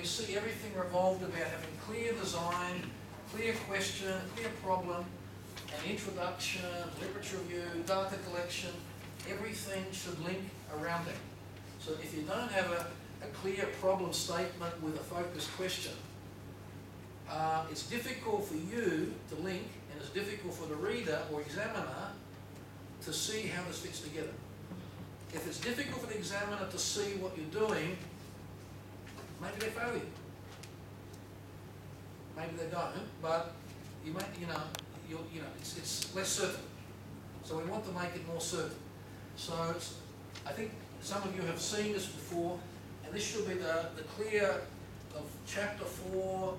we see everything revolved about having clear design, clear question, clear problem, an introduction, literature review, data collection. Everything should link around that. So if you don't have a clear problem statement with a focused question, it's difficult for you to link, and it's difficult for the reader or examiner to see how this fits together. If it's difficult for the examiner to see what you're doing, maybe they fail you. Maybe they don't, but you might, it's less certain. So we want to make it more certain. So I think some of you have seen this before, and this should be the clear of chapter 4,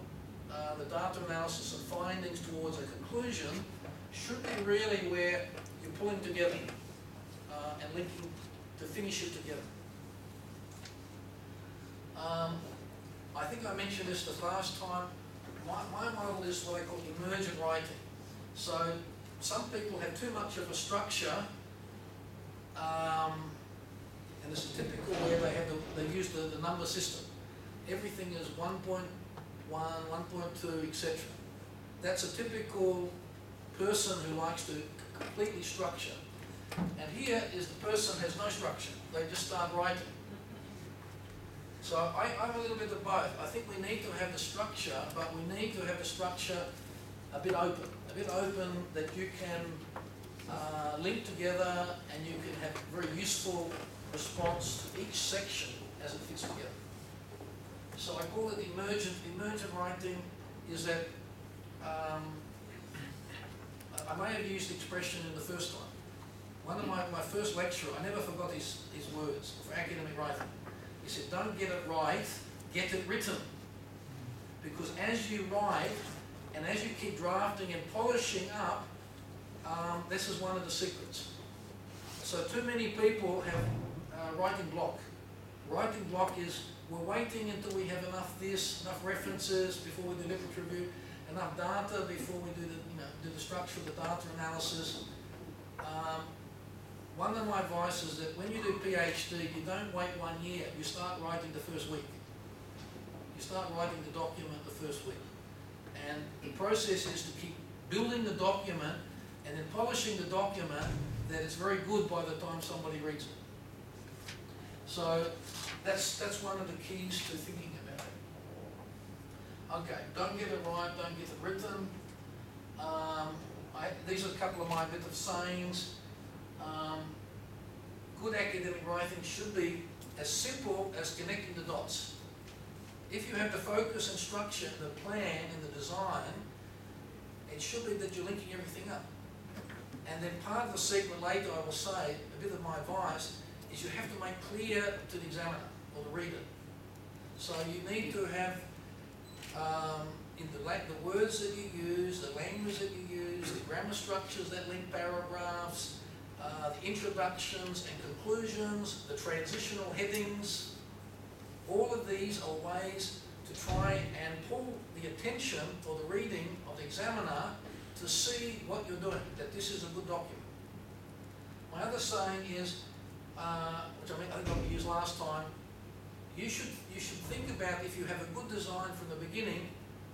the data analysis and findings towards a conclusion, should be really where you're pulling together and linking to finish it together. I think I mentioned this the last time. My model is what I call emergent writing. So some people have too much of a structure, and this is typical where they use the number system. Everything is 1.1, 1.2, etc. That's a typical person who likes to completely structure. And here is the person has no structure. They just start writing. So I'm a little bit of both. I think we need to have the structure, but we need to have the structure a bit open that you can link together, and you can have a very useful response to each section as it fits together. So I call it emergent. Emergent writing is that, I may have used the expression in the first time. One of my first lecturer, I never forgot his words for academic writing. He said, don't get it right, get it written. Because as you write, and as you keep drafting and polishing up, this is one of the secrets. So too many people have writing block. Writing block is, we're waiting until we have enough references before we do literature review, enough data before we do the structure of the data analysis. One of my advice is that when you do PhD, you don't wait 1 year, you start writing the first week. You start writing the document the first week. And the process is to keep building the document and then polishing the document that it's very good by the time somebody reads it. So that's one of the keys to thinking about it. Okay, don't get it right, don't get it written. These are a couple of my bit of sayings. Good academic writing should be as simple as connecting the dots. If you have the focus and structure, the plan and the design, it should be that you're linking everything up. And then part of the secret later, I will say, a bit of my advice, is you have to make clear to the examiner or the reader. So you need to have in the words that you use, the language that you use, the grammar structures that link paragraphs, the introductions and conclusions, the transitional headings. All of these are ways to try and pull the attention or the reading of the examiner to see what you're doing, that this is a good document. My other saying is, which I think I used last time, you should think about, if you have a good design from the beginning,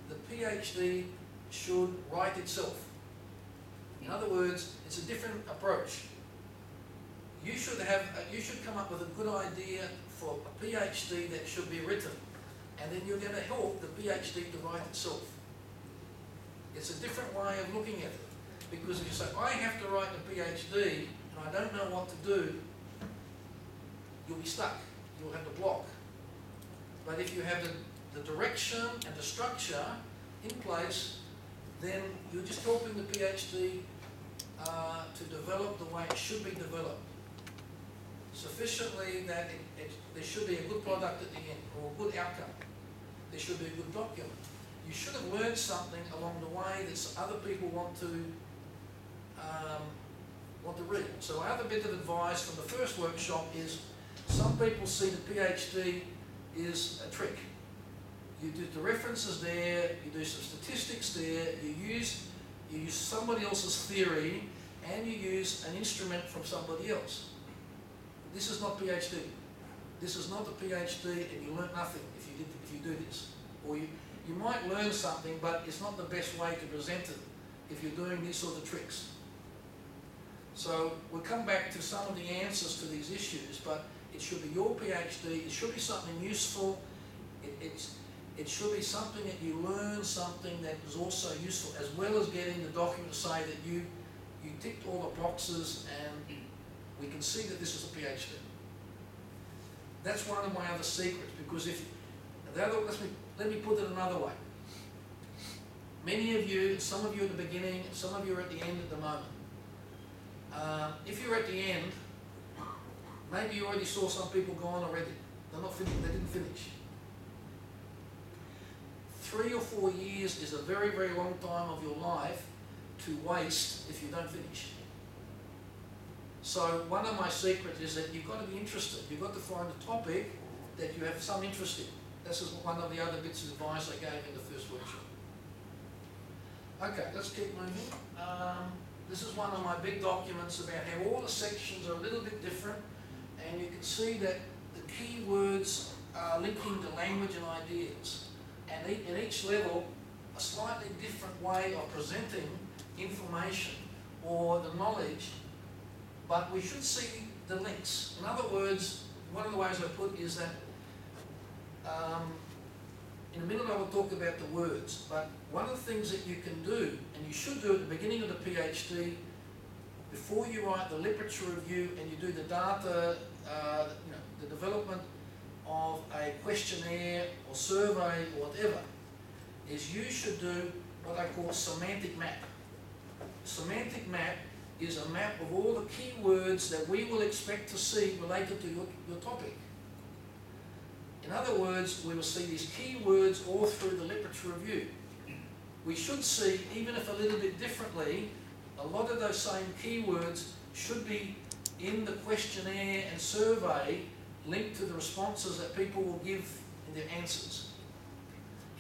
the PhD should write itself. In other words, it's a different approach. You should come up with a good idea for a PhD that should be written, and then you're going to help the PhD to write itself. It's a different way of looking at it, because if you say, I have to write a PhD and I don't know what to do, you'll be stuck. You'll have the block. But if you have the direction and the structure in place, then you're just helping the PhD to develop the way it should be developed, sufficiently that there should be a good product at the end, or a good outcome. There should be a good document. You should have learned something along the way that other people want to read. So our other bit of advice from the first workshop is, some people see the PhD is a trick. You do the references there, you do some statistics there, you use somebody else's theory, and you use an instrument from somebody else. This is not PhD. This is not a PhD and you learn nothing if you do this. Or you might learn something, but it's not the best way to present it if you're doing these sort of tricks. So we'll come back to some of the answers to these issues, but it should be your PhD, it should be something useful, it should be something that you learn, something that is also useful, as well as getting the document to say that you ticked all the boxes and we can see that this is a PhD. That's one of my other secrets, because let me put it another way. Many of you, some of you at the beginning, some of you are at the end at the moment. If you're at the end, maybe you already saw some people go on already. They're not finished, they didn't finish. 3 or 4 years is a very, very long time of your life to waste if you don't finish. So one of my secrets is that you've got to be interested. You've got to find a topic that you have some interest in. This is one of the other bits of advice I gave in the first workshop. Okay, let's keep moving. This is one of my big documents about how all the sections are a little bit different, and you can see that the key words are linking to language and ideas. And in each level, a slightly different way of presenting information or the knowledge, but we should see the links. In other words, one of the ways I put is that in a minute I will talk about the words, but one of the things that you can do, and you should do at the beginning of the PhD, before you write the literature review and you do the data, the development of a questionnaire or survey or whatever, is you should do what I call semantic map. Semantic map is a map of all the key words that we will expect to see related to your topic. In other words, we will see these key words all through the literature review. We should see, even if a little bit differently, a lot of those same keywords should be in the questionnaire and survey linked to the responses that people will give in their answers.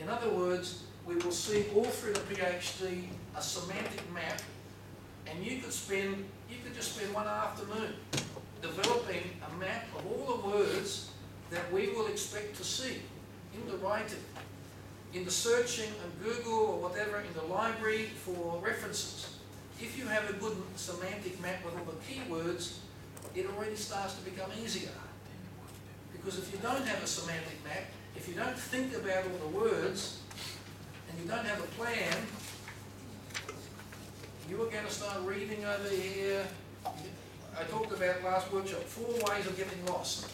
In other words, we will see all through the PhD a semantic map, and you could just spend one afternoon developing a map of all the words that we will expect to see in the writing, in the searching on Google or whatever, in the library for references. If you have a good semantic map with all the keywords, it already starts to become easier. Because if you don't have a semantic map, if you don't think about all the words, and you don't have a plan, you are going to start reading over here. I talked about last workshop, 4 ways of getting lost.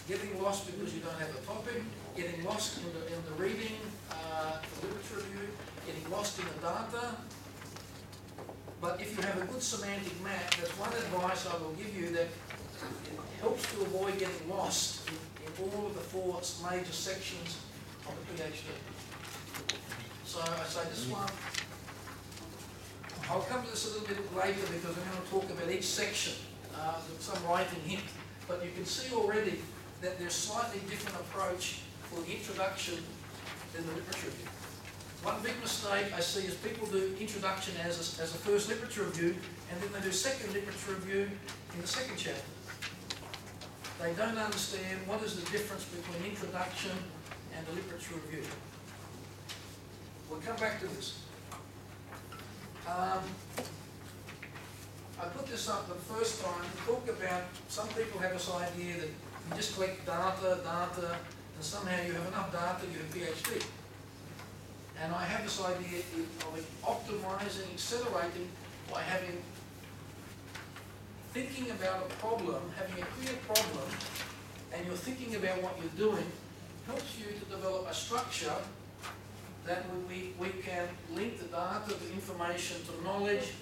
Getting lost because you don't have a topic, getting lost in the reading, the literature review, getting lost in the data. But if you have a good semantic map, that's one advice I will give you, that it helps to avoid getting lost in all of the 4 major sections of the PhD. So I say this one, I'll come to this a little bit later because I'm going to talk about each section, some writing hint. But you can see already that there's slightly different approach for the introduction than the literature review. One big mistake I see is people do introduction as a first literature review, and then they do second literature review in the second chapter. They don't understand what is the difference between introduction and the literature review. We'll come back to this. I put this up the first time to talk about, some people have this idea that you just collect data, and somehow you have enough data, you have PhD. And I have this idea of optimizing, accelerating by thinking about a problem, having a clear problem, and you're thinking about what you're doing, helps you to develop a structure that we can link the data, the information to knowledge,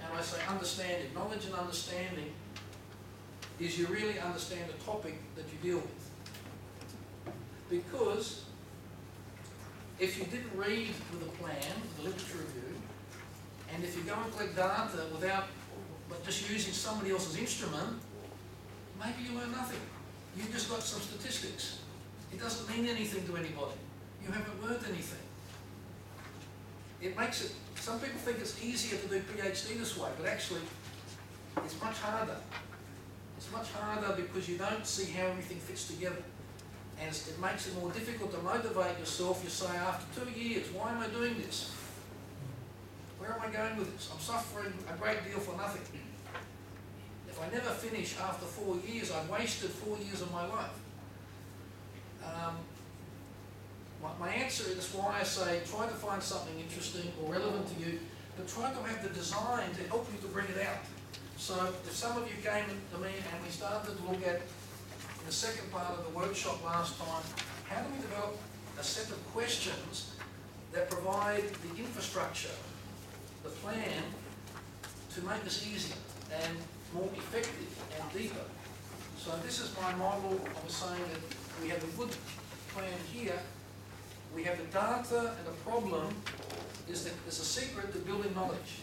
and I say understanding. Knowledge and understanding is you really understand the topic that you deal with. Because if you didn't read with a plan, the literature review, and if you go and collect data but just using somebody else's instrument, maybe you learn nothing. You just got some statistics. It doesn't mean anything to anybody. You haven't learned anything. It makes it, some people think it's easier to do PhD this way, but actually it's much harder. It's much harder because you don't see how everything fits together. And it makes it more difficult to motivate yourself. You say, after 2 years, why am I doing this? Where am I going with this? I'm suffering a great deal for nothing. If I never finish after 4 years, I've wasted 4 years of my life. My answer is why I say try to find something interesting or relevant to you, but try to have the design to help you to bring it out. So if some of you came to me and we started to look at, in the second part of the workshop last time, how do we develop a set of questions that provide the infrastructure, the plan, to make this easier and more effective and deeper. So this is my model. I was saying that we have a good plan here. We have the data, and the problem is that there's a secret to building knowledge.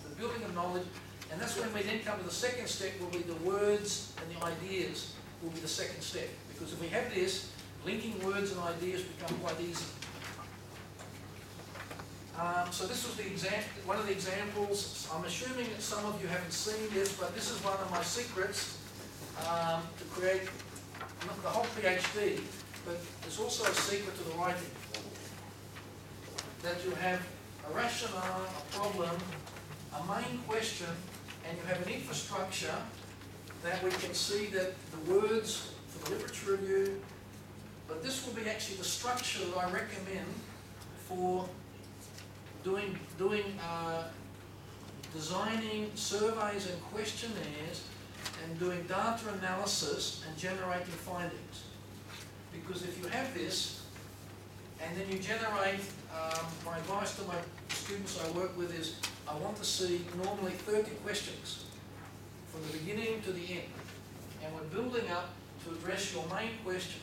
The building of knowledge, and that's when we then come to the second step, will be the words and the ideas will be the second step. Because if we have this, linking words and ideas become quite easy. So this was one of the examples. I'm assuming that some of you haven't seen this, but this is one of my secrets to create not the whole PhD, but there's also a secret to the writing. That you have a rationale, a problem, a main question, and you have an infrastructure that we can see that the words for the literature review, but this will be actually the structure that I recommend for designing surveys and questionnaires and doing data analysis and generating findings. Because if you have this, and then you generate, my advice to my students I work with is, I want to see normally 30 questions from the beginning to the end. And we're building up to address your main question.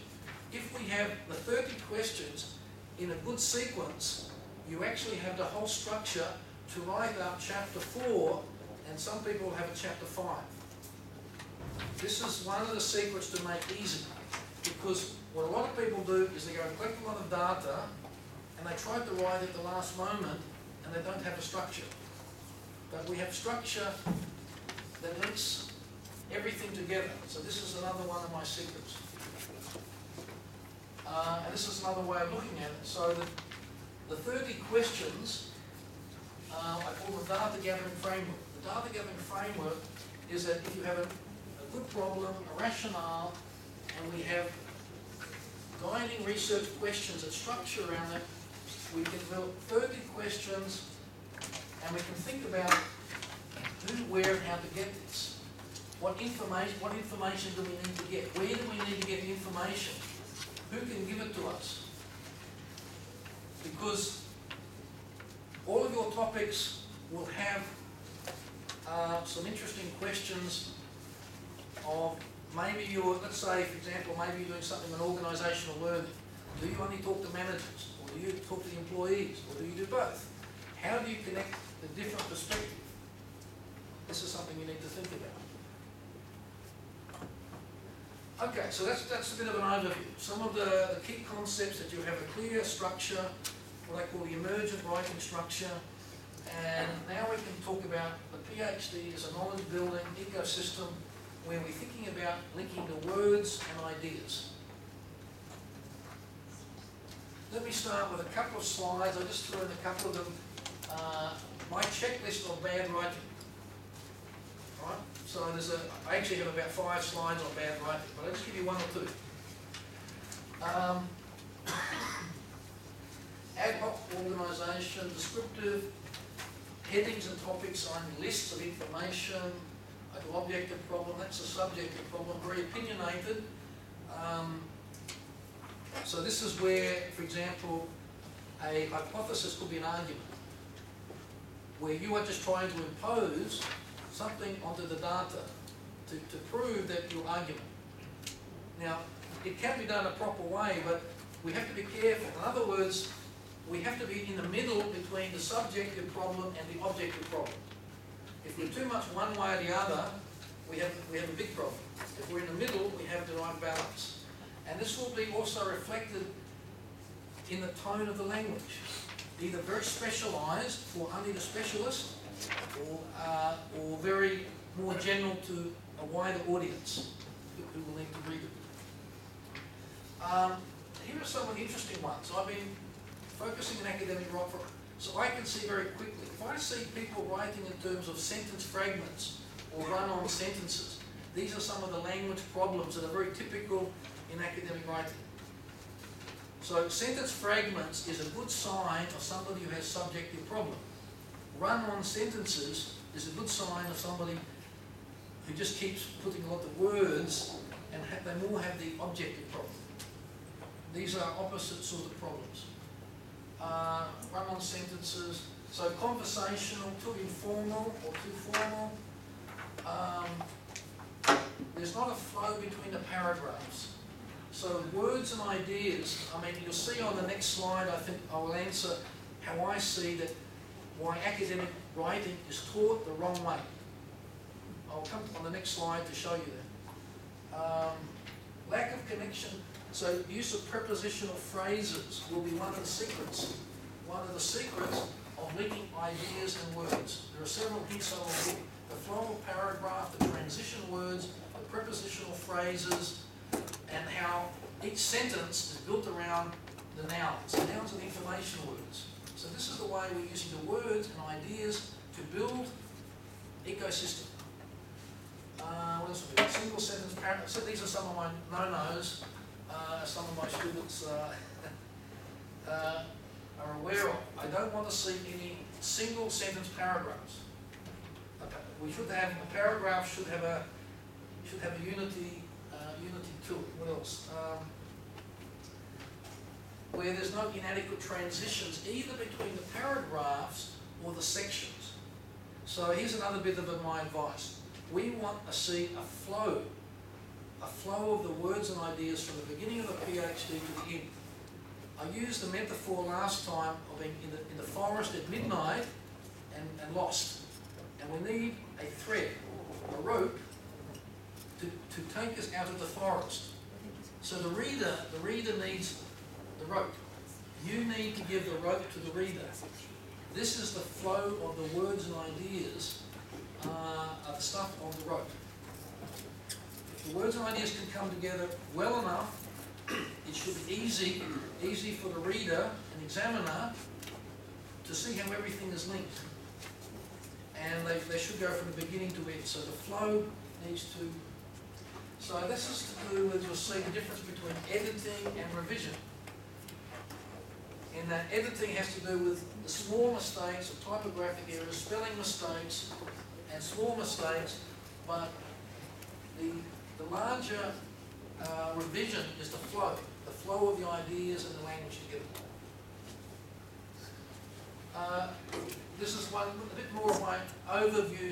If we have the 30 questions in a good sequence, you actually have the whole structure to write up chapter 4, and some people have a chapter 5. This is one of the secrets to make easy, because what a lot of people do is they go and collect a lot of data, and they try to write at the last moment, and they don't have a structure. But we have structure that links everything together. So this is another one of my secrets. And this is another way of looking at it. So the 30 questions, I call the data gathering framework. The data gathering framework is that if you have a good problem, a rationale, and we have guiding research questions and structure around it, we can develop 30 questions, and we can think about who, where, and how to get this. What information do we need to get? Where do we need to get the information? Who can give it to us? Because all of your topics will have some interesting questions of maybe you're, let's say, for example, maybe you're doing something on organisational learning. Do you only talk to managers? Or do you talk to the employees? Or do you do both? How do you connect the different perspectives? This is something you need to think about. Okay, so that's a bit of an overview. Some of the key concepts that you have a clear structure, what I call the emergent writing structure, and now we can talk about the PhD as a knowledge building ecosystem where we're thinking about linking the words and ideas. Let me start with a couple of slides. I just threw in a couple of them. My checklist of bad writing. Right? So I actually have about 5 slides on bad writing, but I'll just give you 1 or 2. Ad hoc organisation, descriptive, headings and topics on lists of information, an objective problem, that's a subjective problem, very opinionated. So this is where, for example, a hypothesis could be an argument, where you are just trying to impose something onto the data to prove that your argument. Now, it can be done a proper way, but we have to be careful. In other words, we have to be in the middle between the subjective problem and the objective problem. If we're too much one way or the other, we have a big problem. If we're in the middle, we have the right balance. And this will be also reflected in the tone of the language. Either very specialised for only the specialist, or very more general to a wider audience who will need to read it. Here are some of the interesting ones. I've been focusing on academic writing, so I can see very quickly. If I see people writing in terms of sentence fragments or run-on sentences, these are some of the language problems that are very typical in academic writing. So sentence fragments is a good sign of somebody who has subjective problem. Run-on sentences is a good sign of somebody who just keeps putting a lot of words and they more have the objective problem. These are opposite sort of problems. Run-on sentences, so conversational, too informal or too formal. There's not a flow between the paragraphs. So words and ideas, I mean, you'll see on the next slide, I think I will answer how I see that why academic writing is taught the wrong way. I'll come on the next slide to show you that. Lack of connection, so use of prepositional phrases will be one of the secrets. One of the secrets of linking ideas and words. There are several hints I will give. The flow of paragraph, the transition words, the prepositional phrases, and how each sentence is built around the nouns. The nouns are the information words. So this is the way we're using the words and ideas to build ecosystem. What else have we got? Single sentence paragraph. So these are some of my no-nos. Some of my students are aware of. I don't want to see any single sentence paragraphs. Okay. We should have a paragraph should have a unity to it. What else? Where there's no inadequate transitions either between the paragraphs or the sections. So here's another bit of my advice. We want to see a flow of the words and ideas from the beginning of the PhD to the end. I used the metaphor last time of being in the forest at midnight and lost. And we need a thread, a rope, to take us out of the forest. So the reader needs the rope. You need to give the rope to the reader. This is the flow of the words and ideas, of the stuff on the rope. If the words and ideas can come together well enough, it should be easy for the reader and examiner to see how everything is linked. And they should go from the beginning to end. So the flow needs to... So this is to do with, you'll see the difference between editing and revision. And that editing has to do with the small mistakes, the typographic errors, spelling mistakes, and small mistakes, but the larger revision is the flow of the ideas and the language together. This is a bit more of my overview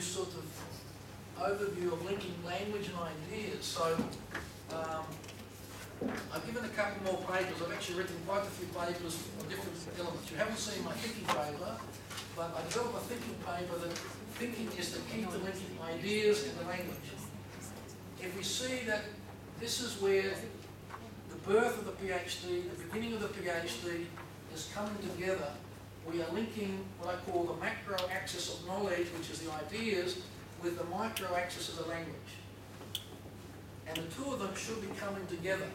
of linking language and ideas. So I've given a couple more papers. I've actually written quite a few papers on different elements. You haven't seen my thinking paper, but I developed a thinking paper that thinking is the key to linking ideas and the language. If we see that this is where the birth of the PhD, the beginning of the PhD is coming together, we are linking what I call the macro axis of knowledge, which is the ideas, with the micro axis of the language. And the two of them should be coming together.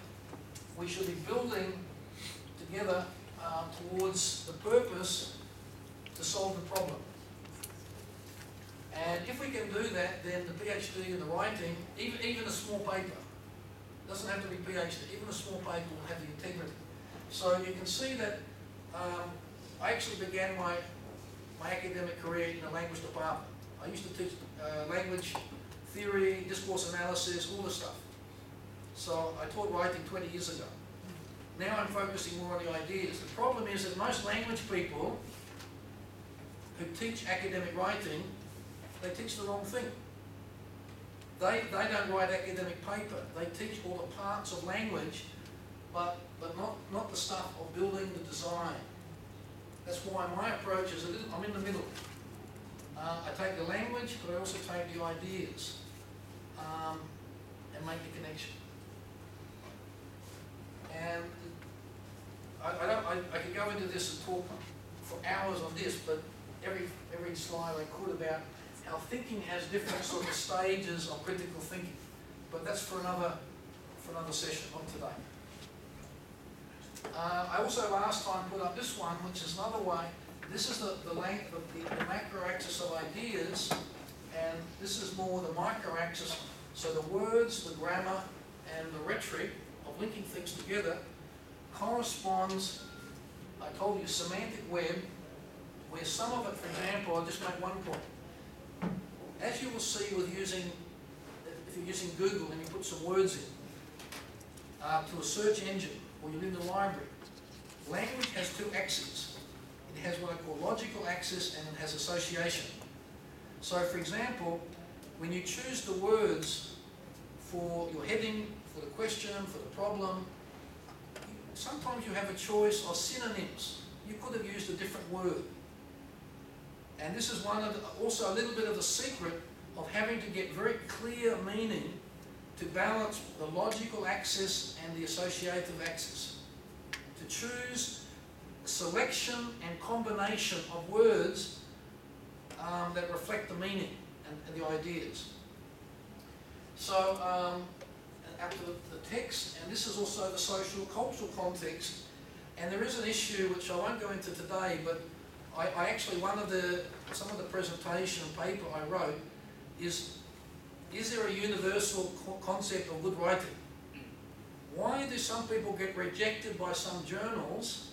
We should be building together towards the purpose to solve the problem. And if we can do that, then the PhD and the writing, even a small paper, doesn't have to be PhD, even a small paper will have the integrity. So you can see that I actually began my academic career in the language department. I used to teach language theory, discourse analysis, all this stuff. So I taught writing 20 years ago. Now I'm focusing more on the ideas. The problem is that most language people who teach academic writing, they teach the wrong thing. They don't write academic paper. They teach all the parts of language, but not the stuff of building the design. That's why my approach is I'm in the middle. I take the language, but I also take the ideas and make the connection. And I could go into this and talk for hours on this, but every slide I could about how thinking has different sort of stages of critical thinking. But that's for another session, not today. I also last time put up this one, which is another way. This is the macro axis of ideas, and this is more the micro axis. So the words, the grammar, and the rhetoric of linking things together corresponds, I told you, semantic web, where some of it, for example, I'll just make one point. As you will see with if you're using Google and you put some words in to a search engine, or you're in the library, language has two axes. It has what I call logical axis, and it has association. So, for example, when you choose the words for your heading, for the question, for the problem, sometimes you have a choice of synonyms. You could have used a different word. And this is also a little bit of the secret of having to get very clear meaning to balance the logical axis and the associative axis. To choose selection and combination of words that reflect the meaning and the ideas. So, out to the text, and this is also the social cultural context. And there is an issue which I won't go into today, but I actually, some of the presentation paper I wrote is there a universal concept of good writing? Why do some people get rejected by some journals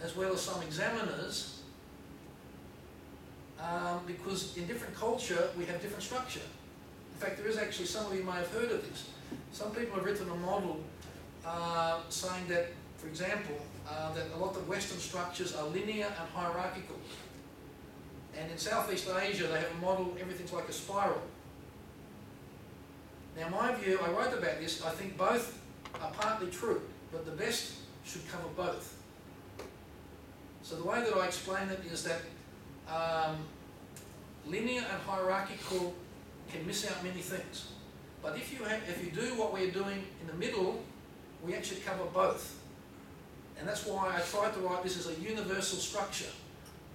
as well as some examiners? Because in different culture we have different structure. In fact, there is actually, some of you may have heard of this. Some people have written a model saying that, for example, that a lot of Western structures are linear and hierarchical. And in Southeast Asia they have a model, everything's like a spiral. Now my view, I wrote about this, I think both are partly true, but the best should cover both. So the way that I explain it is that linear and hierarchical can miss out many things. But if you do what we're doing in the middle, we actually cover both. And that's why I tried to write this as a universal structure.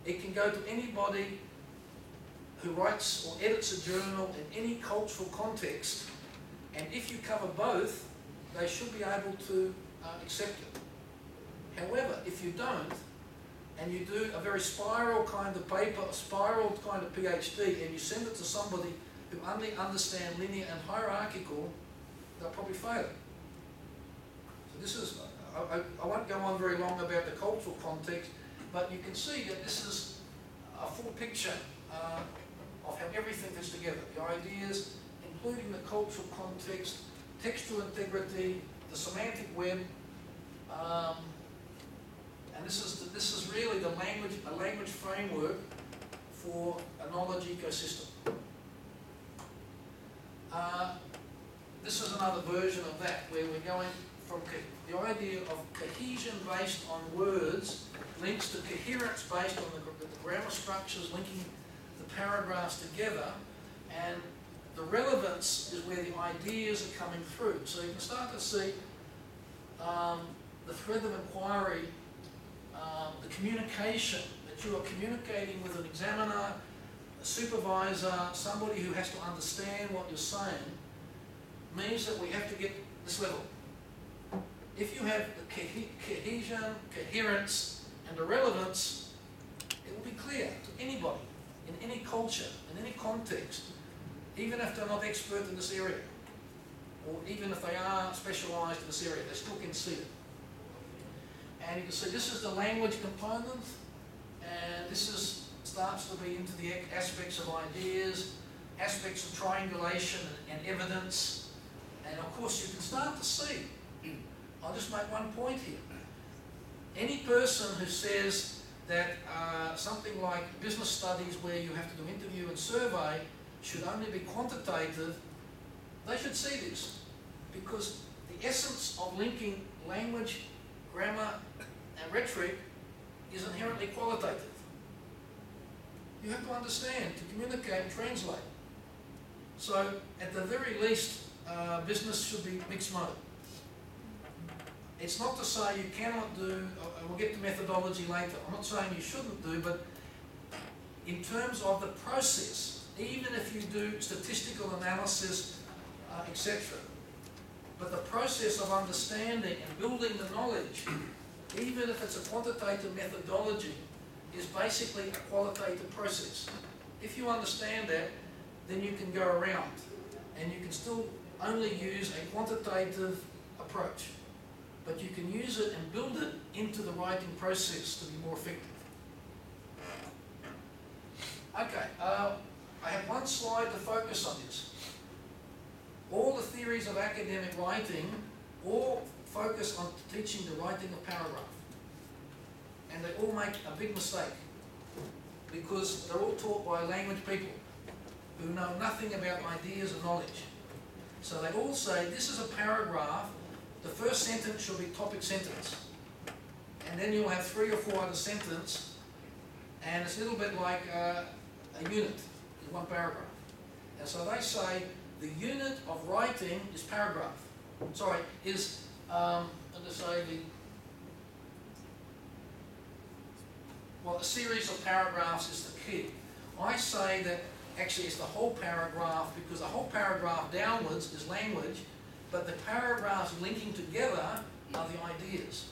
It can go to anybody who writes or edits a journal in any cultural context, and if you cover both, they should be able to accept it. However, if you don't, and you do a very spiral kind of paper, a spiral kind of PhD, and you send it to somebody who only understand linear and hierarchical, they'll probably fail. So this is, I won't go on very long about the cultural context, but you can see that this is a full picture of how everything fits together. The ideas, including the cultural context, textual integrity, the semantic web, and this is really a language framework for a knowledge ecosystem. This is another version of that, where we're going from the idea of cohesion based on words links to coherence based on the grammar structures linking the paragraphs together, and the relevance is where the ideas are coming through. So you can start to see the thread of inquiry, the communication, that you are communicating with an examiner, a supervisor, somebody who has to understand what you're saying, means that we have to get this level. If you have the cohesion, coherence, and the relevance, it will be clear to anybody, in any culture, in any context, even if they're not expert in this area, or even if they are specialised in this area, they still can see it. And you can see this is the language component, and this starts to be into the aspects of ideas, aspects of triangulation and evidence, and of course you can start to see. I'll just make one point here. Any person who says that something like business studies where you have to do interview and survey should only be quantitative, they should see this, because the essence of linking language, grammar and rhetoric is inherently qualitative. You have to understand, to communicate and translate. So at the very least, business should be mixed mode. It's not to say you cannot do, and we'll get to methodology later, I'm not saying you shouldn't do, but in terms of the process, even if you do statistical analysis, etc. But the process of understanding and building the knowledge, even if it's a quantitative methodology, is basically a qualitative process. If you understand that, then you can go around and you can still only use a quantitative approach, but you can use it and build it into the writing process to be more effective. Okay, I have one slide to focus on this. All the theories of academic writing all focus on teaching the writing of paragraph. And they all make a big mistake because they're all taught by language people who know nothing about ideas and knowledge. So they all say, this is a paragraph, the first sentence should be topic sentence. And then you'll have 3 or 4 other sentences, and it's a little bit like a unit in one paragraph. And so they say the unit of writing is paragraph. Sorry, is, let's say a series of paragraphs is the key. I say that actually it's the whole paragraph, because the whole paragraph downwards is language, but the paragraphs linking together are the ideas.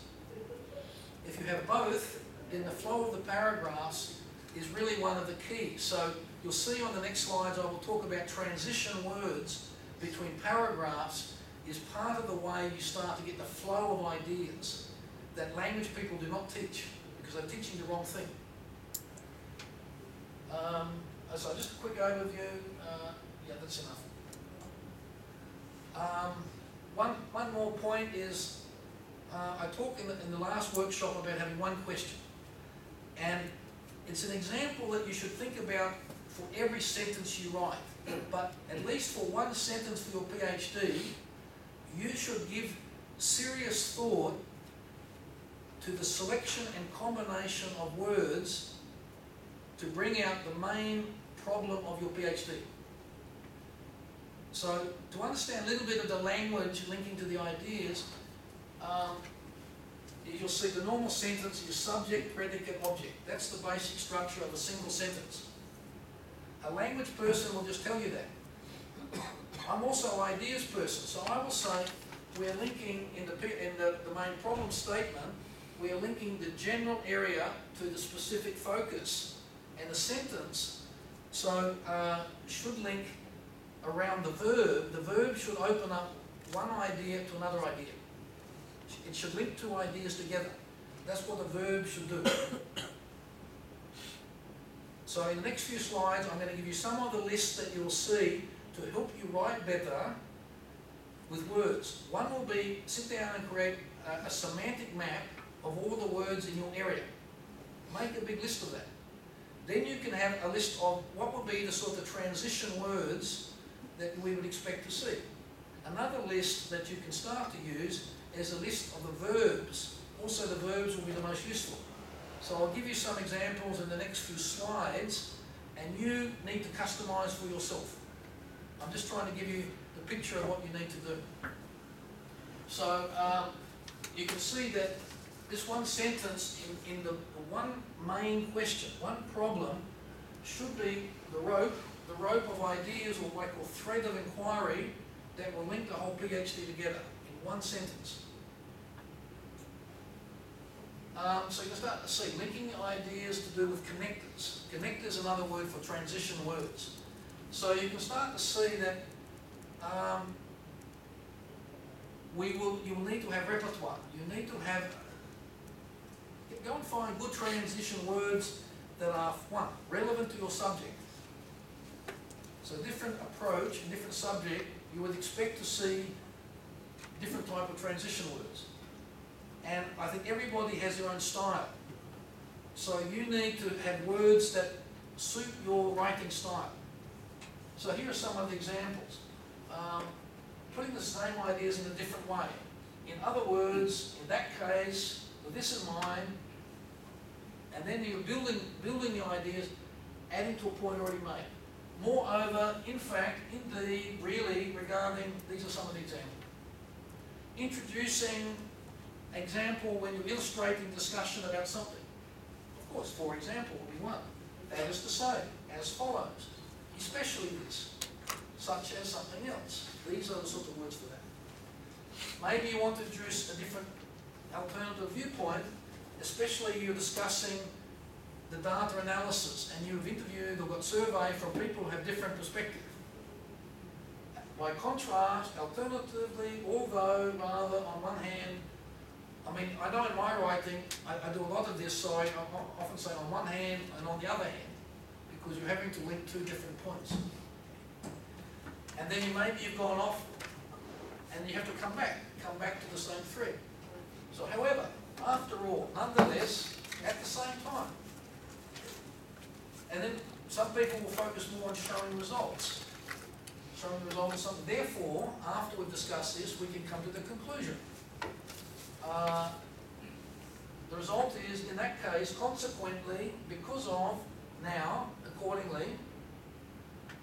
If you have both, then the flow of the paragraphs is really one of the keys. So you'll see on the next slides I will talk about transition words between paragraphs is part of the way you start to get the flow of ideas that language people do not teach because they're teaching the wrong thing. So just a quick overview. Yeah, that's enough. One more point is I talked in the last workshop about having one question, and it's an example that you should think about for every sentence you write. But at least for one sentence for your PhD, you should give serious thought to the selection and combination of words to bring out the main problem of your PhD. So to understand a little bit of the language linking to the ideas, you'll see the normal sentence is subject, predicate, object. That's the basic structure of a single sentence. A language person will just tell you that. I'm also an ideas person, so I will say we're linking in the main problem statement, we are linking the general area to the specific focus, and the sentence should link around the verb. The verb should open up one idea to another idea. It should link 2 ideas together. That's what a verb should do. So in the next few slides, I'm going to give you some of the lists that you'll see to help you write better with words. One will be sit down and create a semantic map of all the words in your area. Make a big list of that. Then you can have a list of what would be the sort of transition words that we would expect to see. Another list that you can start to use is a list of the verbs. Also the verbs will be the most useful. So I'll give you some examples in the next few slides, and you need to customize for yourself. I'm just trying to give you the picture of what you need to do. So you can see that this one sentence in the one main question, one problem, should be the rope of ideas, or what I call thread of inquiry, that will link the whole PhD together in one sentence. So you can start to see linking ideas to do with connectors. Connector is another word for transition words. So you can start to see that you will need to have repertoire. You need to have, go and find good transition words that are, one, relevant to your subject. So different approach and different subject, you would expect to see different type of transition words. And I think everybody has their own style. So you need to have words that suit your writing style. So here are some of the examples. Putting the same ideas in a different way. In other words, in that case, with this in mind, and then you're building the ideas, adding to a point already made. Moreover, in fact, indeed, really, regarding, these are some of the examples. Introducing example when you're illustrating discussion about something. Of course, for example would be one. That is to say, as follows. especially this, such as something else. These are the sort of words for that. Maybe you want to introduce a different alternative viewpoint, especially you're discussing the data analysis and you've interviewed or got survey from people who have different perspectives. By contrast, alternatively, although, rather, on one hand, I mean, I know in my writing, I do a lot of this, so I often say on one hand and on the other hand, because you're having to link two different points. And then maybe you've gone off and you have to come back to the same thread. So however, after all, nonetheless, at the same time, and then some people will focus more on showing results. Showing the result of something. Therefore, after we've discussed this, we can come to the conclusion. The result is, in that case, consequently, because of, now, accordingly,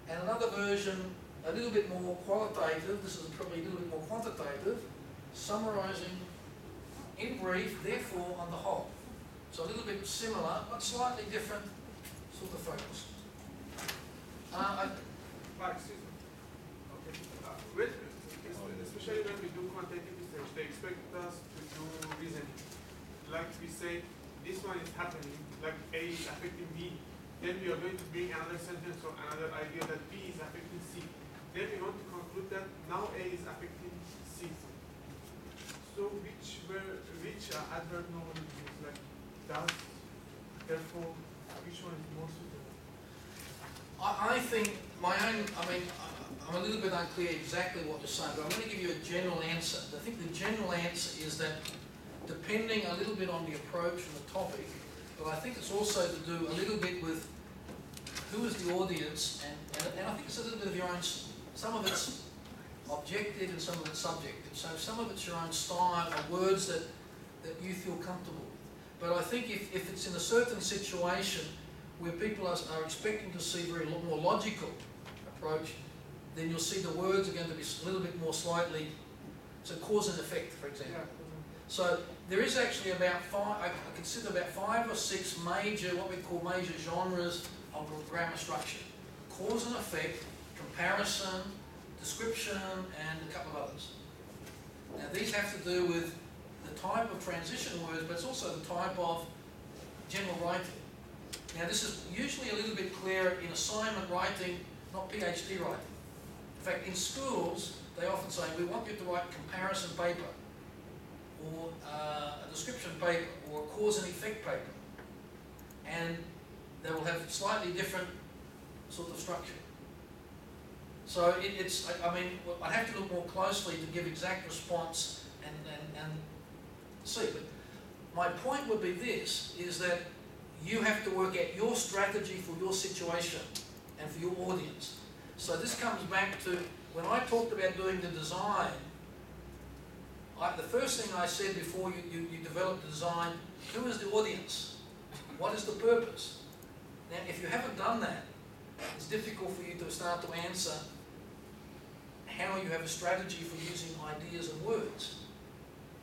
and another version, a little bit more qualitative, this is probably a little bit more quantitative, summarising in brief, therefore, on the whole. So a little bit similar, but slightly different sort of focus. Excuse me. Okay. Especially when we do quantitative research, they expect us to do reasoning. Like we say, this one is happening, like A is affecting B. Then we are going to bring another sentence or another idea that B is affecting C. Then we want to conclude that now A is affecting C. So which adverb normally is like does, therefore, which one is more suitable? I think my own, I'm a little bit unclear exactly what you're saying, but I'm going to give you a general answer. I think the general answer is that depending a little bit on the approach and the topic, but I think it's also to do a little bit with who is the audience, and I think it's a little bit of your own, some of it's objective and some of it's subjective. So some of it's your own style or words that you feel comfortable with. But I think if it's in a certain situation where people are expecting to see a very more logical approach, then you'll see the words are going to be a little bit more slightly, so cause and effect, for example. Yeah. So there is actually about I consider about 5 or 6 major, what we call major genres of grammar structure. Cause and effect, comparison, description, and a couple of others. Now these have to do with the type of transition words, but it's also the type of general writing. Now this is usually a little bit clearer in assignment writing, not PhD writing. In fact, in schools, they often say, we want you to write comparison paper, or a description paper, or a cause and effect paper. And they will have slightly different sort of structure. So I'd have to look more closely to give exact response and see. But my point would be this, is that you have to work out your strategy for your situation and for your audience. So this comes back to, when I talked about doing the design, the first thing I said before you develop the design, who is the audience? What is the purpose? Now, if you haven't done that, it's difficult for you to start to answer how you have a strategy for using ideas and words.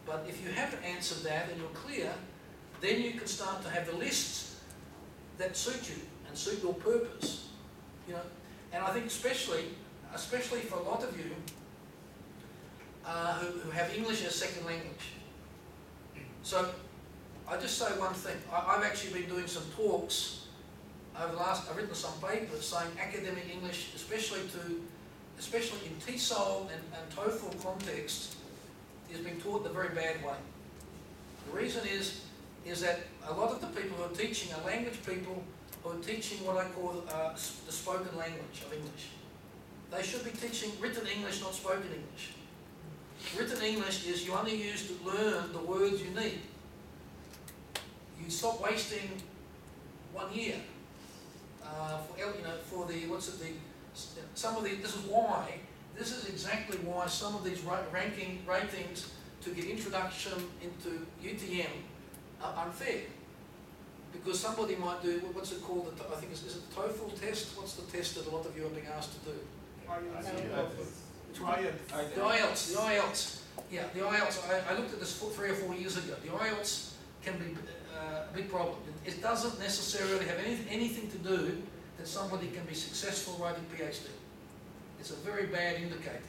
But if you have answered that and you're clear, then you can start to have the lists that suit you and suit your purpose. You know, and I think especially for a lot of you who have English as second language. So I'll just say one thing. I've actually been doing some talks over the last, I've written some papers saying academic English, especially in TESOL and TOEFL context, is being taught the very bad way. The reason is that a lot of the people who are teaching are language people who are teaching what I call the spoken language of English. They should be teaching written English, not spoken English. Written English is you only use to learn the words you need. You stop wasting 1 year this is exactly why some of these ratings to get introduction into UTM are unfair. Because somebody might do, what's it called, I think is it the TOEFL test? What's the test that a lot of you are being asked to do? The IELTS. Yeah, the IELTS. I looked at this 3 or 4 years ago. The IELTS can be a big problem. It doesn't necessarily have anything to do that somebody can be successful writing PhD. It's a very bad indicator.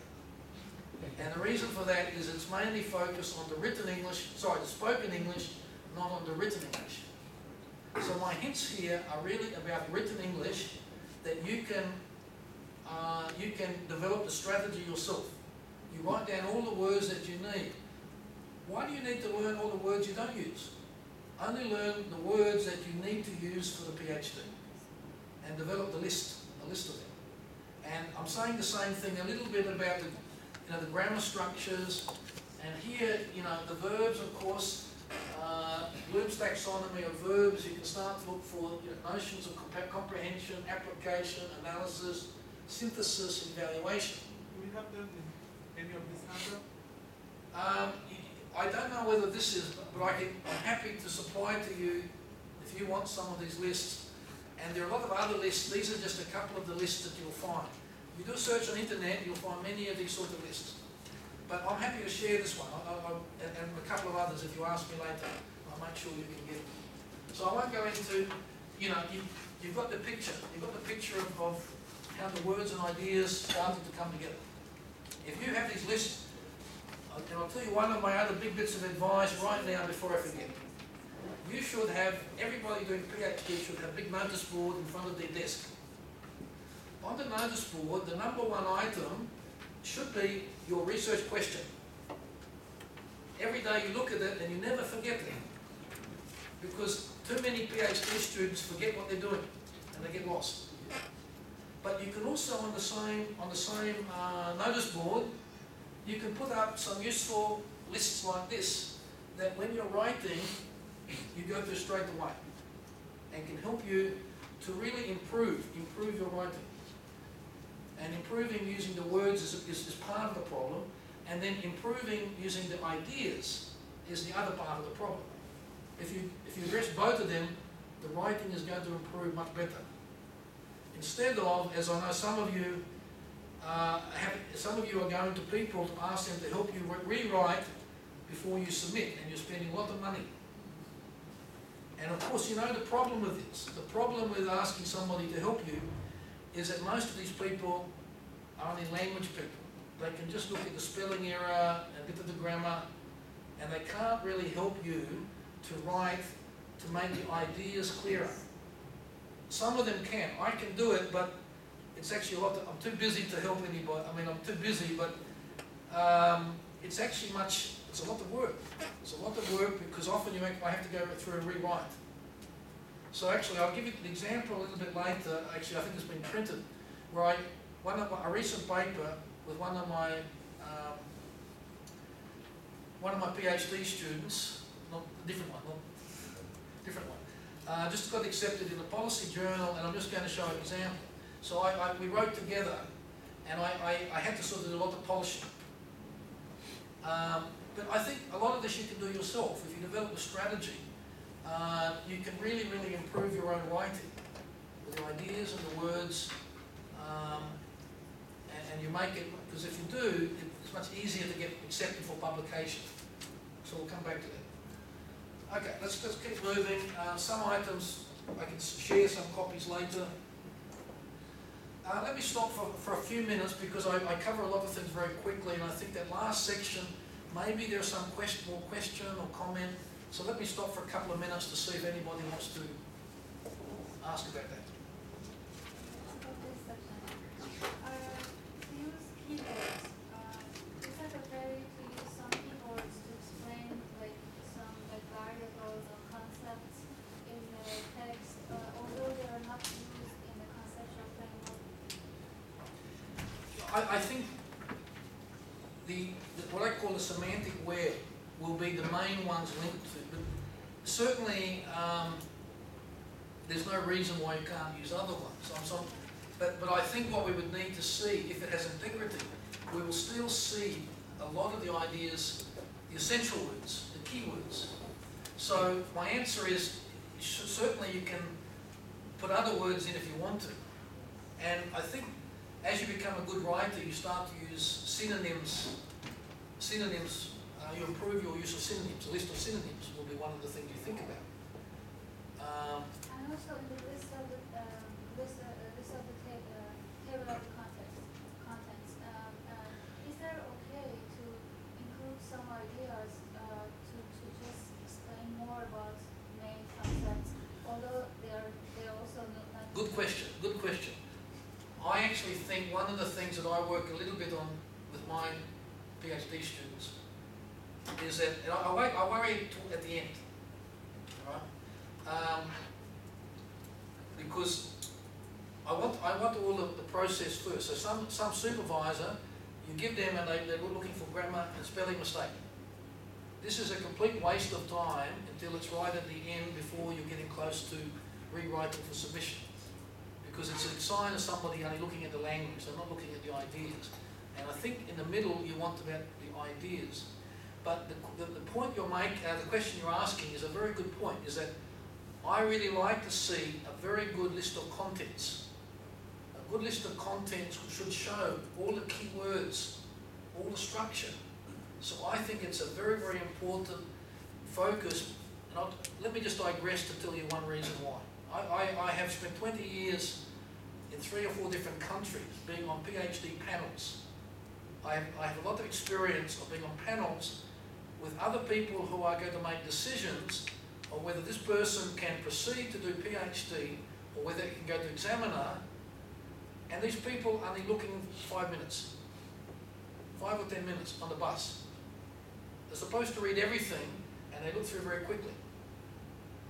And the reason for that is it's mainly focused on the the spoken English, not on the written English. So my hints here are really about written English, that you can develop the strategy yourself. You write down all the words that you need. Why do you need to learn all the words you don't use? Only learn the words that you need to use for the PhD, and develop a list of them. And I'm saying the same thing a little bit about the grammar structures, and here, the verbs, of course, Bloom's taxonomy of verbs. You can start to look for notions of comprehension, application, analysis, synthesis, evaluation. Do we have them in any of these handouts? I don't know whether this is, but I'm happy to supply to you if you want some of these lists. And there are a lot of other lists. These are just a couple of the lists that you'll find. If you do a search on the internet, you'll find many of these sort of lists. But I'm happy to share this one, and a couple of others if you ask me later. I'll make sure you can get them. So I won't go into, you've got the picture. You've got the picture of how the words and ideas started to come together. If you have these lists, and I'll tell you one of my other big bits of advice right now before I forget. You should have, everybody doing PhD should have a big notice board in front of their desk. On the notice board, the number one item should be your research question. Every day you look at it and you never forget it. Because too many PhD students forget what they're doing and they get lost. But you can also, on the same notice board, you can put up some useful lists like this, that when you're writing, you go through straight away, and can help you to really improve your writing. And improving using the words is part of the problem, and then improving using the ideas is the other part of the problem. If you address both of them, the writing is going to improve much better. Instead of, as I know some of you are going to people to ask them to help you rewrite before you submit, and you're spending a lot of money. And of course, the problem with this, the problem with asking somebody to help you, is that most of these people are only language people. They can just look at the spelling error and a bit of the grammar, and they can't really help you to write, to make the ideas clearer. Some of them can. I can do it, but it's actually a lot. I'm too busy to help anybody. I'm too busy, but it's actually it's a lot of work. It's a lot of work because often I have to go through and rewrite. So actually, I'll give you an example a little bit later. Actually, I think it's been printed, where a recent paper with one of my PhD students, not a different one, just got accepted in the policy journal, and I'm just going to show an example. So we wrote together, and I had to sort of do a lot of polishing. But I think a lot of this you can do yourself. If you develop a strategy, you can really, really improve your own writing with the ideas and the words, and you make it, because if you do, it's much easier to get accepted for publication. So we'll come back to that. Okay, let's keep moving. Some items, I can share some copies later. Let me stop for a few minutes because I cover a lot of things very quickly, and I think that last section, maybe there's some more question or comment. So let me stop for a couple of minutes to see if anybody wants to ask about that. About this section, to use keywords, is that okay to use some keywords to explain some variables or concepts in the text, although they are not used in the conceptual framework? I think what I call the semantic web will be the main ones linked to, but certainly there's no reason why you can't use other ones. But I think what we would need to see, if it has integrity, we will still see a lot of the ideas, the essential words, the keywords. So my answer is, certainly you can put other words in if you want to. And I think as you become a good writer, you start to use synonyms. You improve your use of synonyms. A list of synonyms will be one of the things you think about. And also in the list of Good question, good question. I actually think one of the things that I work a little bit on with my PhD students is that, and I worry at the end, right? Because I want all of the process first. So some supervisor, you give them and they're looking for grammar and spelling mistake. This is a complete waste of time until it's right at the end before you're getting close to rewriting for submission. Because it's a sign of somebody only looking at the language, they're not looking at the ideas. And I think in the middle you want about the ideas. But the point you're making, the question you're asking is a very good point, is that I really like to see a very good list of contents. A good list of contents should show all the key words, all the structure. So I think it's a very, very important focus. And let me just digress to tell you one reason why. I have spent 20 years in 3 or 4 different countries being on PhD panels. I have a lot of experience of being on panels with other people who are going to make decisions on whether this person can proceed to do PhD or whether it can go to examiner, and these people are only looking 5 minutes, 5 or 10 minutes on the bus. They're supposed to read everything and they look through very quickly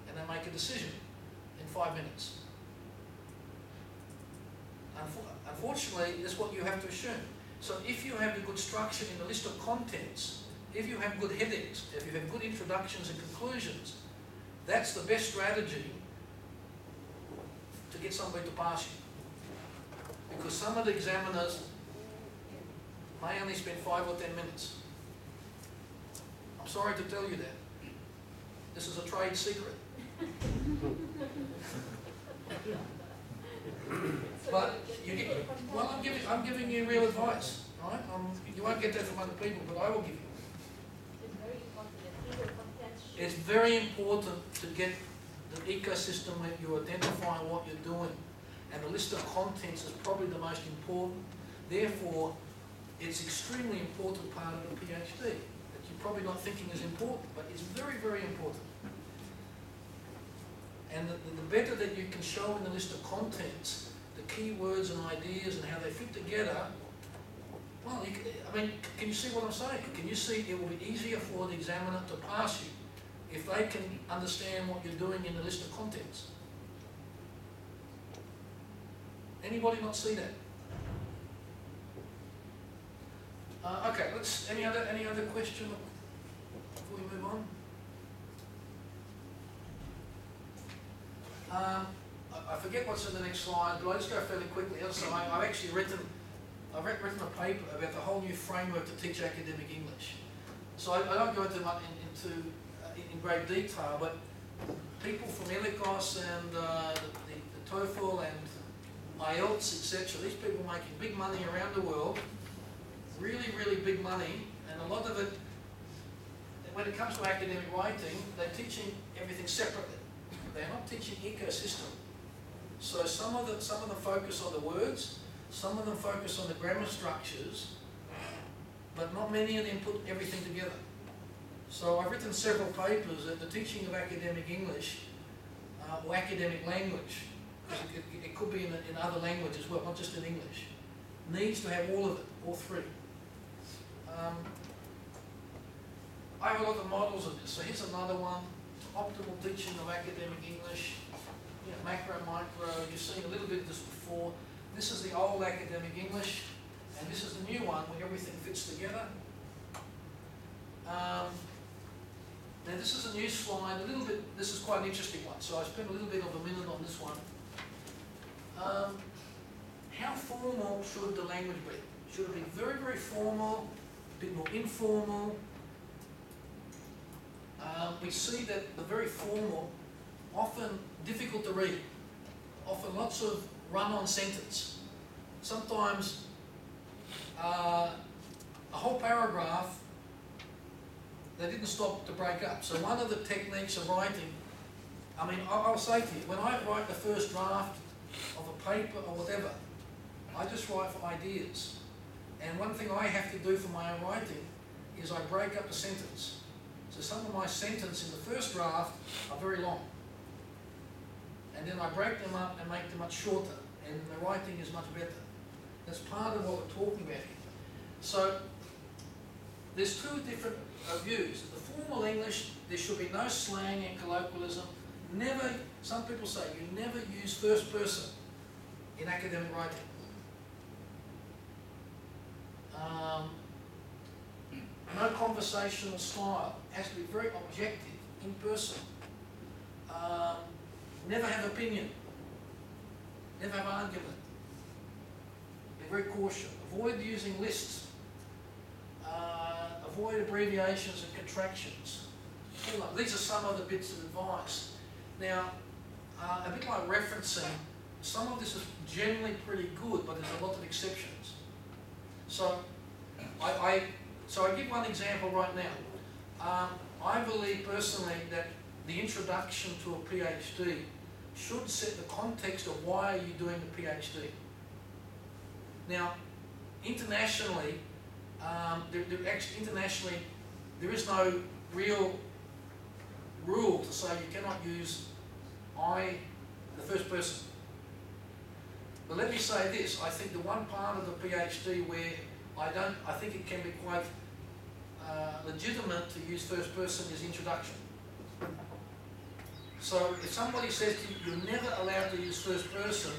and they make a decision in 5 minutes. Unfortunately, that's what you have to assume. So if you have a good structure in the list of contents, if you have good headings, if you have good introductions and conclusions, that's the best strategy to get somebody to pass you. Because some of the examiners may only spend 5 or 10 minutes. I'm sorry to tell you that. This is a trade secret. But you get, well, I'm giving you real advice, right? You won't get that from other people, but I will give you. It's very important to get the ecosystem when you identify what you're doing, and the list of contents is probably the most important. Therefore, it's extremely important part of the PhD that you're probably not thinking is important, but it's very, very important. And the better that you can show in the list of contents, the key words and ideas and how they fit together, well, can you see what I'm saying? Can you see it will be easier for the examiner to pass you if they can understand what you're doing in the list of contents? Anybody not see that? Okay, any other question before we move on? I forget what's in the next slide, but I'll just go fairly quickly. So I've actually written a paper about the whole new framework to teach academic English. So I don't go into in great detail, but people from ELICOS and the TOEFL and IELTS, etc., these people are making big money around the world, really, really big money, and a lot of it, when it comes to academic writing, they're teaching everything separately. They're not teaching ecosystem. So some of them focus on the words, some of them focus on the grammar structures, but not many of them put everything together. So I've written several papers that the teaching of academic English or academic language, because it could be in other languages as well, not just in English, needs to have all of it, all 3. I have a lot of models of this. So here's another one. Optimal teaching of academic English, macro, micro. You've seen a little bit of this before. This is the old academic English, and this is the new one where everything fits together. Now this is a new slide, this is quite an interesting one, so I spent a little bit of a minute on this one. How formal should the language be? Should it be very, very formal, a bit more informal? We see that the very formal, often difficult to read, often lots of run-on sentence. Sometimes a whole paragraph, they didn't stop to break up. So one of the techniques of writing, I'll say to you, when I write the first draft of a paper or whatever, I just write for ideas. And one thing I have to do for my own writing is I break up the sentence. So some of my sentences in the first draft are very long. and then I break them up and make them much shorter, and the writing is much better. That's part of what we're talking about here. So, there's two different views. The formal English, there should be no slang and colloquialism. Never, some people say, you never use first person in academic writing. No conversational style. It has to be very objective, impersonal. Never have opinion. Never have argument. Be very cautious. Avoid using lists. Avoid abbreviations and contractions. These are some of the bits of advice. Now, a bit like referencing, some of this is generally pretty good, but there's a lot of exceptions. So, I give one example right now. I believe personally that the introduction to a PhD should set the context of why are you doing the PhD. Now, internationally, there is no real rule to say you cannot use I, the first person. But let me say this, I think the one part of the PhD where I think it can be quite legitimate to use first person is introduction. So if somebody says to you, you're never allowed to use first person,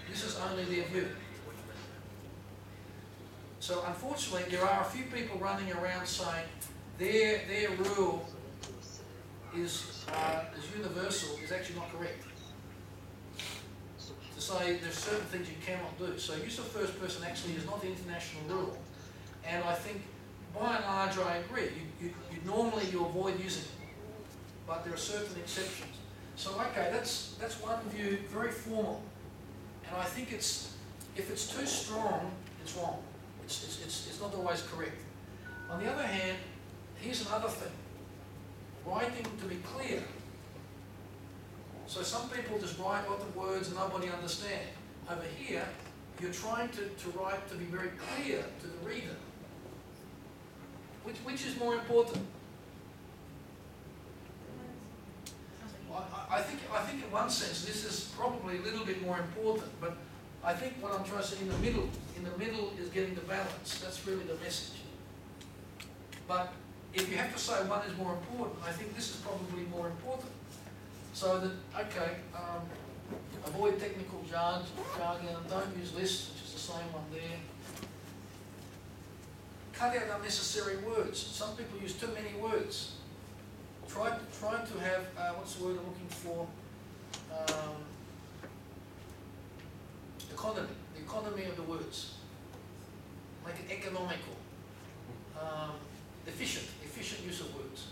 this is only their view. So unfortunately, there are a few people running around saying their rule is universal is actually not correct. To say there's certain things you cannot do. So use of first person actually is not the international rule. And I think by and large I agree. Normally you avoid using it. But there are certain exceptions. So okay, that's one view, very formal. And I think if it's too strong, it's wrong. It's not always correct. On the other hand, here's another thing. Writing to be clear. So some people just write a lot of words and nobody understands. Over here, you're trying to write to be very clear to the reader. Which is more important? I think in one sense this is probably a little bit more important, but I think what I'm trying to say in the middle is getting the balance. That's really the message. But if you have to say one is more important, I think this is probably more important. So that, okay, avoid technical jargon, don't use lists, which is the same one there. Cut out unnecessary words. Some people use too many words. Try to have, what's the word I'm looking for? Economy. The economy of the words. Make it economical. Efficient use of words.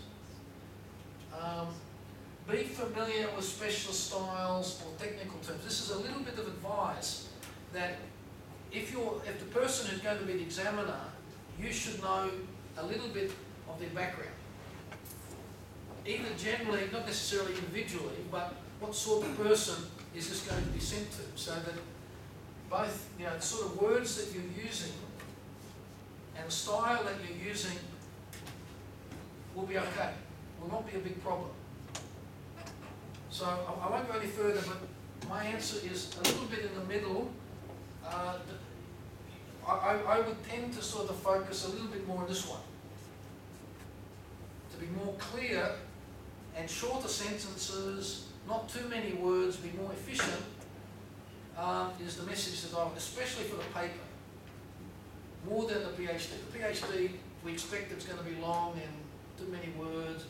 Be familiar with special styles or technical terms. This is a little bit of advice that if the person who's going to be the examiner, you should know a little bit of their background. Either generally, not necessarily individually, but what sort of person is this going to be sent to, so that both, the sort of words that you're using and the style that you're using will be okay, will not be a big problem. So I won't go any further, but my answer is a little bit in the middle. I would tend to sort of focus a little bit more on this one. To be more clear and shorter sentences, not too many words, be more efficient, is the message that I would, especially for the paper, more than the PhD. The PhD, we expect it's going to be long and too many words,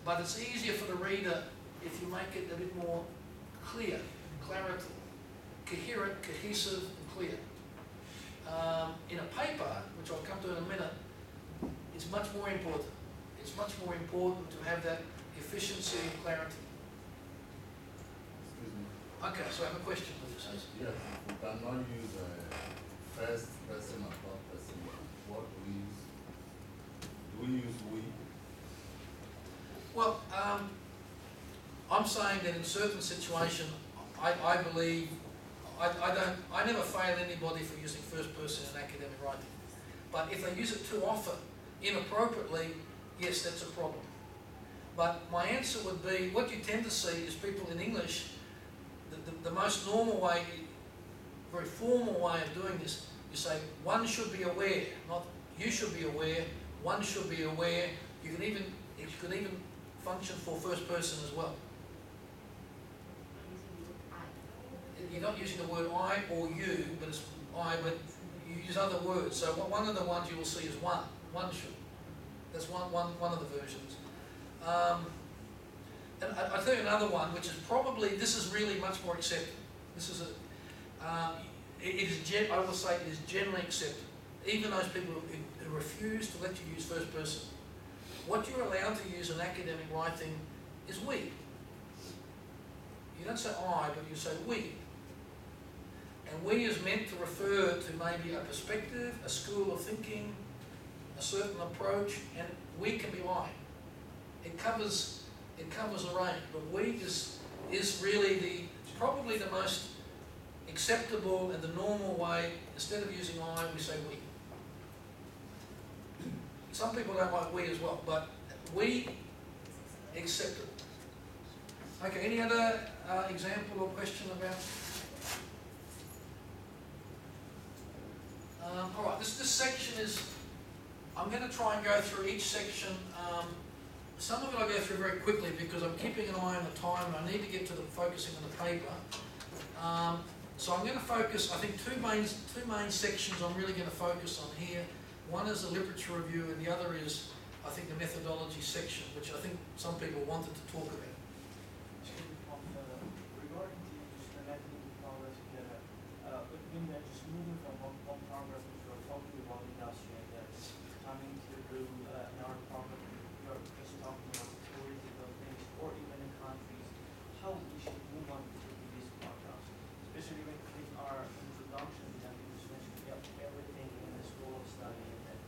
but it's easier for the reader if you make it a bit more clear, clarity, coherent, cohesive, and clear. In a paper, which I'll come to in a minute, it's much more important. It's much more important to have that efficiency and clarity. Excuse me. Okay, so I have a question for this. Yes, we cannot use first person or third person. What do we use? Do we use we? Well, I'm saying that in certain situations, I believe, I never fail anybody for using first person in academic writing. But if they use it too often, inappropriately, yes, that's a problem. But my answer would be, what you tend to see is people in English, the most normal way, very formal way of doing this, you say one should be aware, not you should be aware, one should be aware. It could even function for first person as well. You're not using the word I or you, but it's I, but you use other words. So one of the ones you will see is one. One should. That's one of the versions. And I'll tell you another one, which is probably, this is really much more accepted. This is I will say it is generally accepted. Even those people who refuse to let you use first person. What you're allowed to use in academic writing is we. You don't say I, but you say we. And we is meant to refer to maybe a perspective, a school of thinking, a certain approach, and we can be I. It covers a range, but we is really probably the most acceptable and the normal way. Instead of using I, we say we. Some people don't like we as well, but we accept it. Okay, any other example or question about? All right, this section is, I'm going to try and go through each section. Some of it I'll go through very quickly because I'm keeping an eye on the time and I need to get to the focusing on the paper. So I'm going to focus, I think two main sections I'm really going to focus on here. One is the literature review and the other is, I think, the methodology section, which I think some people wanted to talk about. Regarding the making progress together, when they're just moving from one progress which we're talking about industry and then coming through another program, you're just talking about theoretical things, or even in countries, how we should move on to these programs, especially when in our introduction, we have just mentioned everything in the school of study and then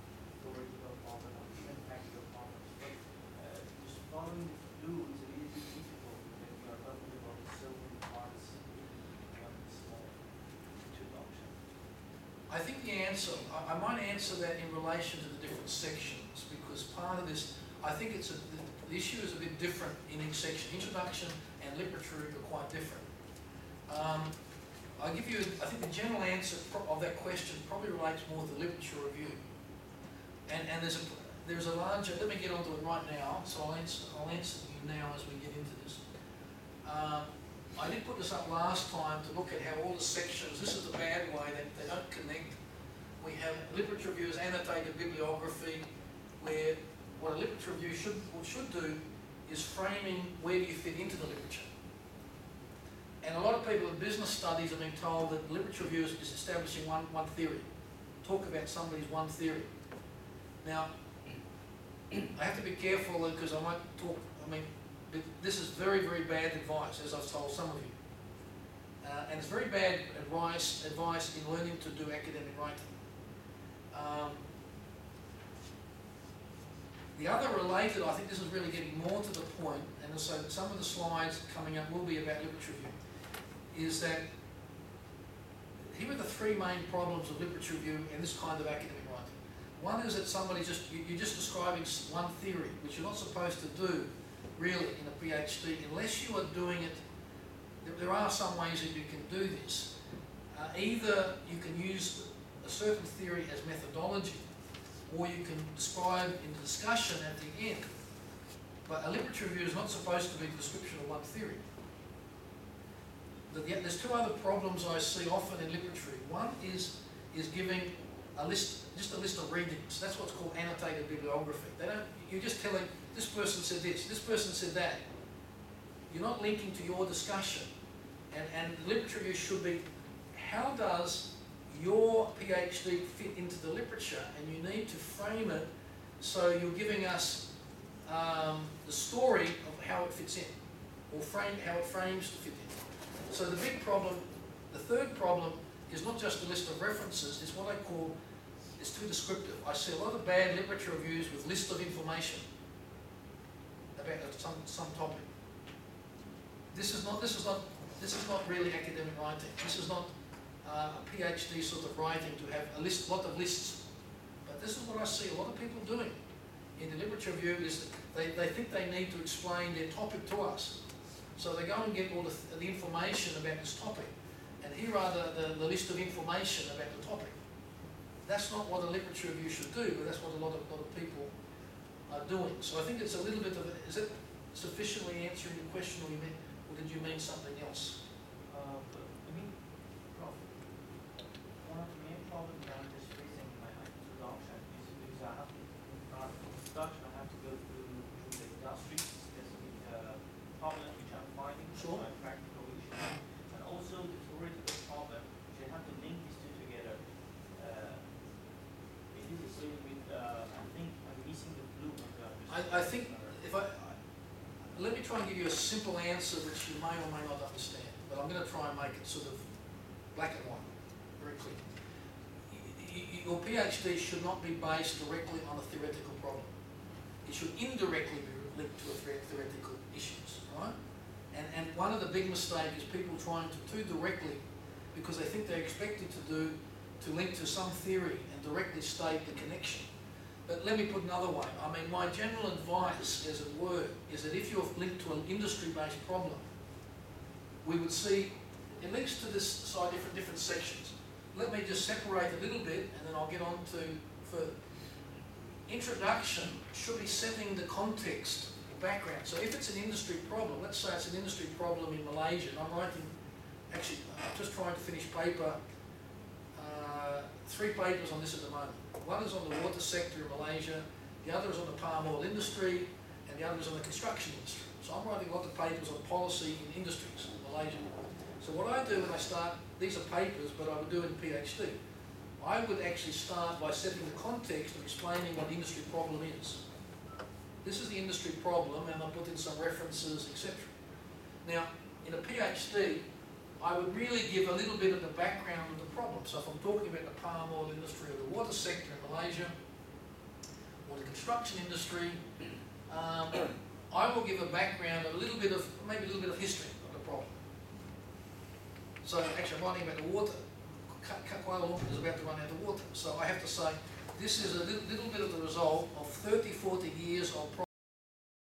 theoretical problems, even practical problems, but just following the flow is a little bit difficult when we are talking about so many parts in one small introduction. I think the answer, I might answer that in relation to the different sections because part of this, I think the issue is a bit different in each section. Introduction and literature are quite different. I'll give you, I think the general answer of that question probably relates more to the literature review. And there's a larger, let me get onto it right now, so I'll answer you now as we get into this. I did put this up last time to look at how all the sections, this is the bad way, they don't connect. We have literature review as annotated bibliography, where what a literature review should do is framing where do you fit into the literature. And a lot of people in business studies have been told that literature review is establishing one theory. Talk about somebody's one theory. Now, I have to be careful because I might talk, this is very, very bad advice, as I've told some of you. And it's very bad advice in learning to do academic writing. The other related, I think this is really getting more to the point, and so some of the slides coming up will be about literature review, is that here are the three main problems of literature review and this kind of academic writing. One is that you're just describing one theory, which you're not supposed to do really in a PhD, unless you are doing it. There are some ways that you can do this. Either you can use a certain theory as methodology, or you can describe in the discussion at the end. But a literature review is not supposed to be the description of one theory. There's two other problems I see often in literature. One is giving a list, just a list of readings. That's what's called annotated bibliography. You're just telling, this person said this person said that. You're not linking to your discussion. And literature review should be, how does your PhD fit into the literature? And you need to frame it so you're giving us the story of how it fits in, or how it frames to fit in. So the big problem, the third problem, is not just a list of references, it's what I call, it's too descriptive. I see a lot of bad literature reviews with list of information about some topic. This is not really academic writing. This is not a PhD sort of writing to have a lot of lists. But this is what I see a lot of people doing in the literature review, is they think they need to explain their topic to us. So they go and get all the information about this topic. And here are the list of information about the topic. That's not what a literature review should do, but that's what a lot of people are doing. So I think it's a little bit of is it sufficiently answering your question, or did you mean something else? I mean, Prof, one of the main problems that I'm just facing in my introduction is because I have to, for introduction, I have to go through the industry specific problem which I'm finding, Sure. my practical issue, and also the theoretical problem, which I have to link these two together. It is a little bit, I think I'm missing the blue of the I think if let me try and give you a simple answer which you may or may not understand, but I'm going to try and make it sort of black and white, very clear. Your PhD should not be based directly on a theoretical problem. It should indirectly be linked to a theoretical issues, right? And one of the big mistakes is people trying to too directly, because they think they're expected to link to some theory and directly state the connection. But let me put another way. I mean, my general advice, as it were, is that if you're linked to an industry-based problem, we would see it links to this side different sections. Let me just separate a little bit, and then I'll get on to further. Introduction should be setting the context, the background. So if it's an industry problem, let's say it's an industry problem in Malaysia, and I'm writing, actually, I'm just trying to finish paper, 3 papers on this at the moment. One is on the water sector in Malaysia, the other is on the palm oil industry, and the other is on the construction industry. So I'm writing a lot of papers on policy in industries in Malaysia. So what I do when I start, these are papers, but I would do in PhD. I would actually start by setting the context and explaining what the industry problem is. This is the industry problem, and I'll put in some references, etc. Now, in a PhD, I would really give a little bit of the background of the problem. So if I'm talking about the palm oil industry or the water sector in Malaysia, or the construction industry, I will give a background, maybe a little bit of history of the problem. So actually I'm writing about the water. Kuala Lumpur is about to run out of water. So I have to say, this is a little bit of the result of 30, 40 years of